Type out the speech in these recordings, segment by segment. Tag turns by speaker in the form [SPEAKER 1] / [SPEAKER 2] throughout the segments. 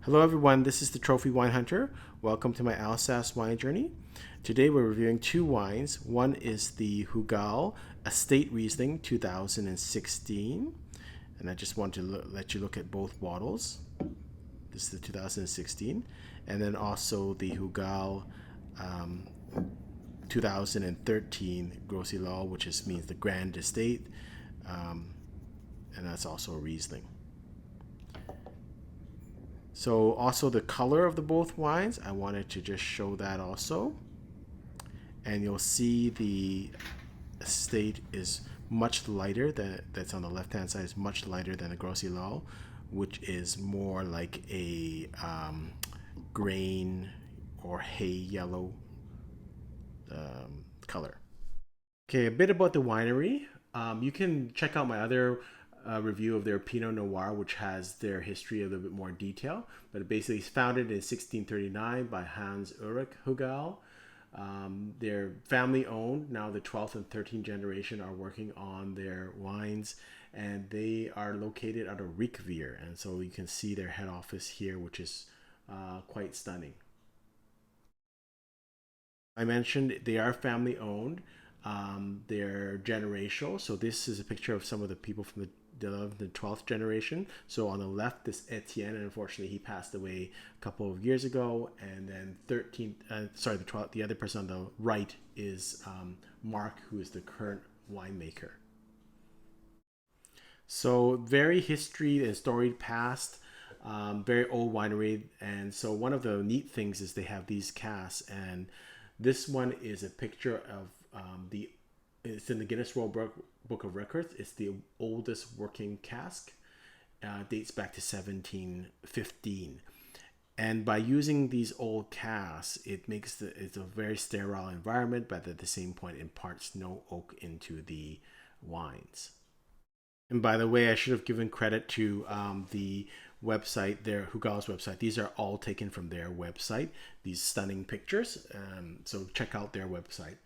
[SPEAKER 1] Hello everyone, this is the Trophy Wine Hunter. Welcome to my Alsace wine journey. Today we're reviewing two wines. One is the Hugel Estate Riesling 2016. And I just want to let you look at both bottles. This is the 2016. And then also the Hugel 2013 Grossi Laue, which means the Grand Estate. And that's also a Riesling. So also the color of the both wines, I wanted to just show that also. And you'll see the estate is much lighter that's on the left hand side is much lighter than the Grossi Laue, which is more like a grain or hay yellow color. Okay, a bit about the winery. You can check out my other review of their Pinot Noir, which has their history a little bit more detail. But it basically is founded in 1639 by Hans Ulrich Hugel. They're family owned. Now the 12th and 13th generation are working on their wines, and they are located out of Requewihr. And so you can see their head office here, which is quite stunning. I mentioned they are family owned. They're generational. So this is a picture of some of the people from the 11th and 12th generation. So on the left is Etienne, and unfortunately he passed away a couple of years ago. And then the other person on the right is Marc, who is the current winemaker. So very history and storied past, very old winery. And so one of the neat things is they have these casks, and this one is a picture of it's in the Guinness Book of Records. It's the oldest working cask. Dates back to 1715. And by using these old casks, it's a very sterile environment, but at the same point imparts no oak into the wines. And by the way, I should have given credit to the website, their Hugel's website. These are all taken from their website, these stunning pictures. So check out their website.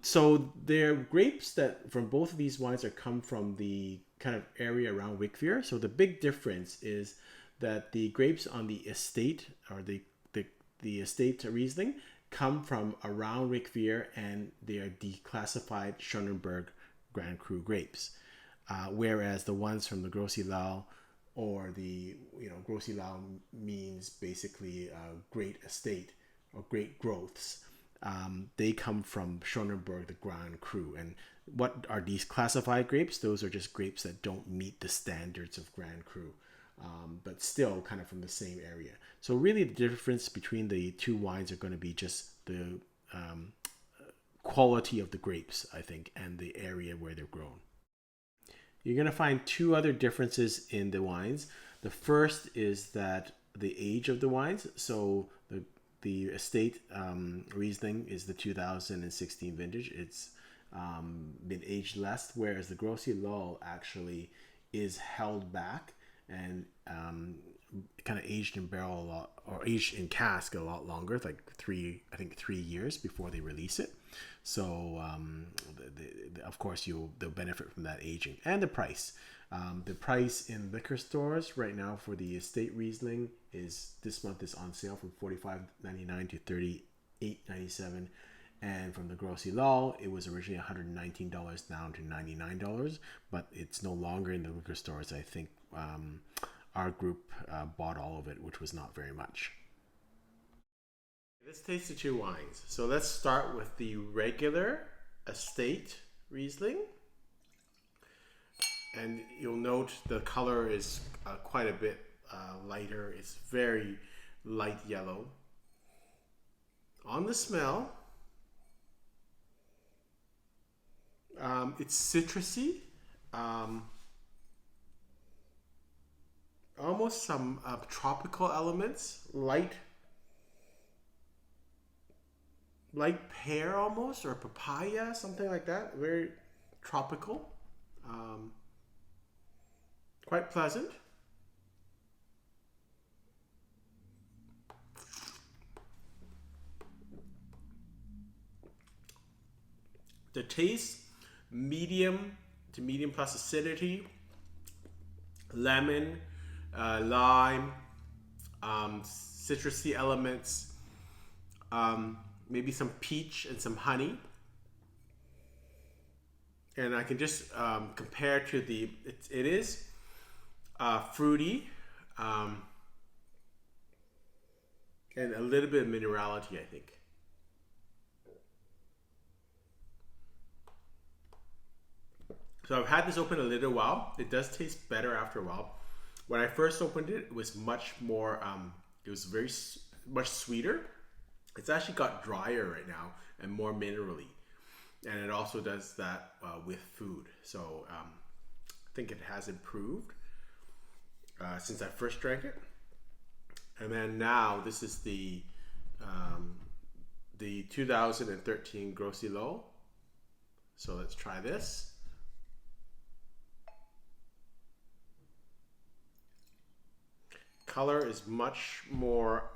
[SPEAKER 1] So their grapes that from both of these wines are come from the kind of area around Requewihr. So the big difference is that the grapes on the estate, or the Estate Riesling, come from around Requewihr, and they are declassified Schonenberg Grand Cru grapes. Whereas the ones from the Grossi Laue, or Grossi Laue means basically great estate or great growths. They come from Schonenberg, the Grand Cru. And what are these classified grapes? Those are just grapes that don't meet the standards of Grand Cru, but still kind of from the same area. So really the difference between the two wines are going to be just the quality of the grapes, I think, and the area where they're grown. You're going to find two other differences in the wines. The first is that the age of the wines. So the Estate Riesling is the 2016 vintage. It's been aged less, whereas the Grossi Laue actually is held back and kind of aged in barrel a lot, or aged in cask a lot longer, like 3 years before they release it. So of course they'll benefit from that aging. And the price. The price in liquor stores right now for the Estate Riesling this month is on sale from $45.99 to $38.97. And from the Grossi Laue, it was originally $119 down to $99, but it's no longer in the liquor stores. I think our group bought all of it, which was not very much. Let's taste the two wines. So let's start with the regular Estate Riesling. And you'll note the color is quite a bit lighter. It's very light yellow. On the smell, it's citrusy. Almost some tropical elements, light pear almost, or papaya, something like that. Very tropical. Quite pleasant. The taste, medium to medium plus acidity, lemon, lime, citrusy elements, maybe some peach and some honey. And I can just compare to it is fruity, and a little bit of minerality, I think. So I've had this open a little while. It does taste better after a while. When I first opened it, it was much more, it was much sweeter. It's actually got drier right now and more minerally. And it also does that with food. So I think it has improved since I first drank it. And then now this is the 2013 Grossi Laue. So let's try this. Color is much more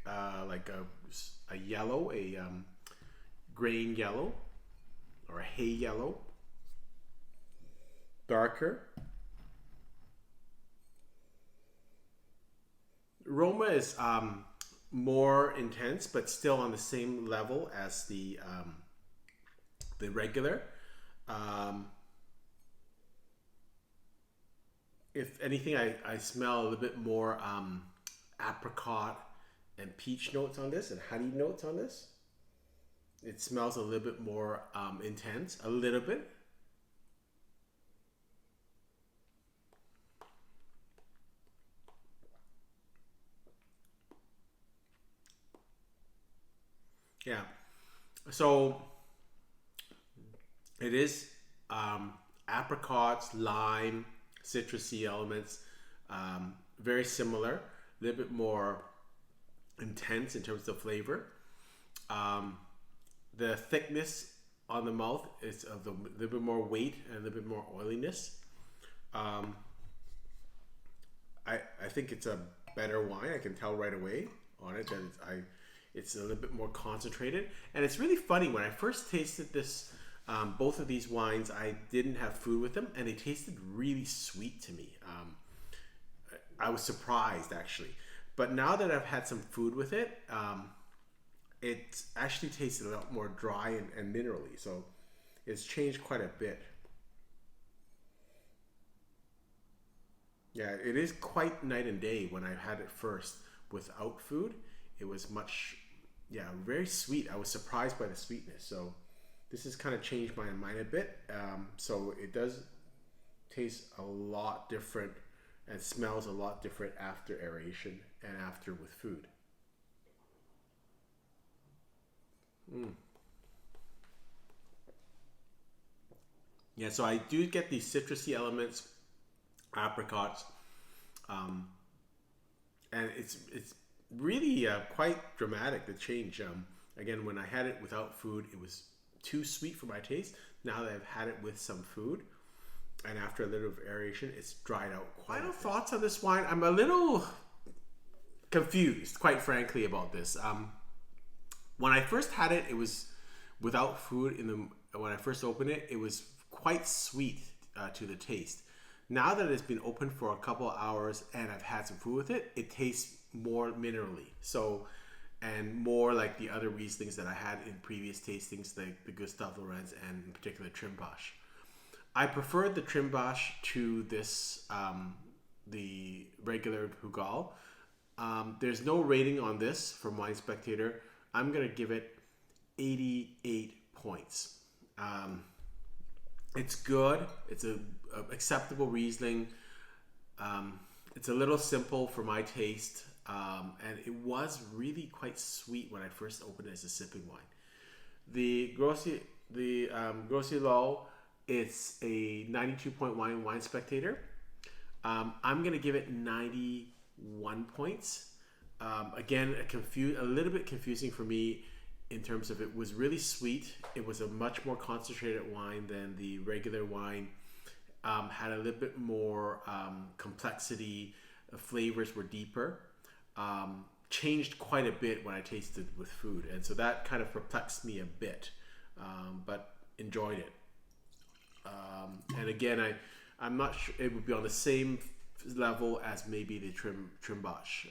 [SPEAKER 1] like a yellow, a grain yellow, or a hay yellow, darker. Aroma is more intense, but still on the same level as the regular. If anything, I smell a little bit more apricot and peach notes on this, and honey notes on this. It smells a little bit more intense, a little bit. Yeah, so it is apricots, lime, citrusy elements, very similar, a little bit more intense in terms of flavor. The thickness on the mouth is of a little bit more weight and a little bit more oiliness. I think it's a better wine. I can tell right away on it that it's a little bit more concentrated. And it's really funny, when I first tasted this, both of these wines, I didn't have food with them, and they tasted really sweet to me. I was surprised, actually. But now that I've had some food with it, it actually tasted a lot more dry and minerally. So it's changed quite a bit. Yeah, it is quite night and day. When I had it first without food, it was much, very sweet. I was surprised by the sweetness. So this has kind of changed my mind a bit. So it does taste a lot different and smells a lot different after aeration and after with food. Yeah, so I do get these citrusy elements, apricots, and it's really quite dramatic, the change. Again, when I had it without food, it was too sweet for my taste. Now that I've had it with some food, and after a little of aeration, it's dried out quite. Final thoughts on this wine. I'm a little confused, quite frankly, about this. When I first had it, it was without food. When I first opened it, it was quite sweet to the taste. Now that it's been open for a couple of hours and I've had some food with it, it tastes more minerally. So, and more like the other Rieslings that I had in previous tastings, like the Gustav Lorenz and in particular Trimbosch. I preferred the Trimbosch to this, the regular Hugel. There's no rating on this from Wine Spectator. I'm going to give it 88 points. It's good. It's a acceptable Riesling. It's a little simple for my taste. And it was really quite sweet when I first opened it as a sipping wine. The Grossi Laue, it's a 92.1 Wine Spectator. I'm going to give it 91 points. Again, a little bit confusing for me in terms of it was really sweet. It was a much more concentrated wine than the regular wine. Had a little bit more complexity. The flavors were deeper. Changed quite a bit when I tasted with food, and so that kind of perplexed me a bit, but enjoyed it. And again, I'm not sure it would be on the same level as maybe the Trimbosch.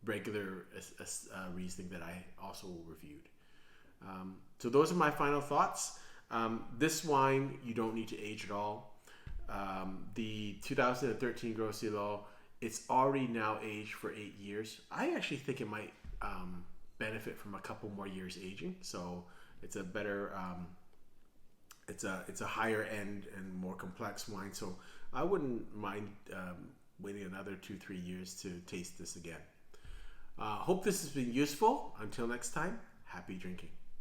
[SPEAKER 1] regular Riesling that I also reviewed. So those are my final thoughts. This wine, you don't need to age at all. The 2013 Grossi Laue, it's already now aged for 8 years. I actually think it might benefit from a couple more years aging. So it's a better, it's a higher end and more complex wine. So I wouldn't mind waiting another 2-3 years to taste this again. Hope this has been useful. Until next time, happy drinking.